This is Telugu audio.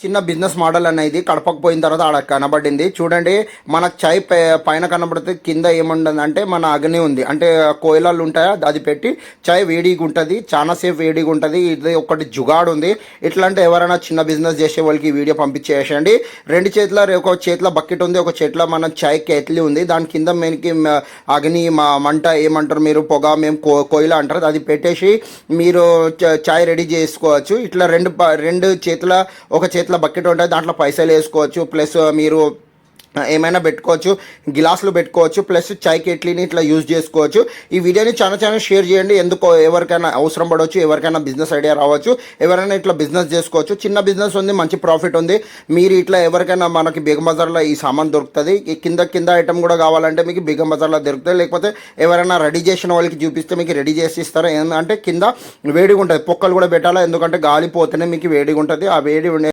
చిన్న బిజినెస్ మోడల్ అనేది కడపకు పోయిన తర్వాత ఆడ కనబడింది చూడండి. మన చాయ్ పైన కనబడితే కింద ఏముండదు అంటే మన అగ్ని ఉంది అంటే కోయిలాలు ఉంటాయా అది పెట్టి చాయ్ వేడిగా ఉంటుంది, చాలాసేపు వేడిగా ఉంటుంది. ఇది ఒకటి జుగాడు ఉంది. ఇట్లాంటి ఎవరైనా చిన్న బిజినెస్ చేసే వాళ్ళకి వీడియో పంపించేసేయండి. రెండు చేతుల ఒక చేతిలో బకెట్ ఉంది, ఒక చేతిలో మన చాయ్ కేట్లీ ఉంది. దాని కింద మనకి అగ్ని మంట ఏమంటారు మీరు, పొగ మేము కోయిల అంటారు. అది పెట్టేసి మీరు చాయ్ రెడీ చేసుకోవచ్చు. ఇట్లా రెండు చేతుల ఒక చేతిలో బకెట్ ఉంటుంది, దాంట్లో పైసలు వేసుకోవచ్చు. ప్లస్ మీరు ఏమైనా పెట్టుకోవచ్చు, గిలాసులు పెట్టుకోవచ్చు. ప్లస్ చాయ్ కెట్లీని ఇట్లా యూజ్ చేసుకోవచ్చు. ఈ వీడియోని చాలా షేర్ చేయండి. ఎందుకో ఎవరికైనా అవసరం పడవచ్చు, ఎవరికైనా బిజినెస్ ఐడియా రావచ్చు, ఎవరైనా ఇట్లా బిజినెస్ చేసుకోవచ్చు. చిన్న బిజినెస్ ఉంది, మంచి ప్రాఫిట్ ఉంది. మీరు ఇట్లా ఎవరికైనా మనకి బేగం బజార్లో ఈ సామాన్ దొరుకుతుంది. కింద ఐటమ్ కూడా కావాలంటే మీకు బేగం బజార్లో దొరుకుతుంది. లేకపోతే ఎవరైనా రెడీ చేసిన వాళ్ళకి చూపిస్తే మీకు రెడీ చేసి ఇస్తారు. ఏంటంటే కింద వేడిగా ఉంటుంది, పొక్కలు కూడా పెట్టాలా, ఎందుకంటే గాలి పోతేనే మీకు వేడిగా ఉంటుంది. ఆ వేడి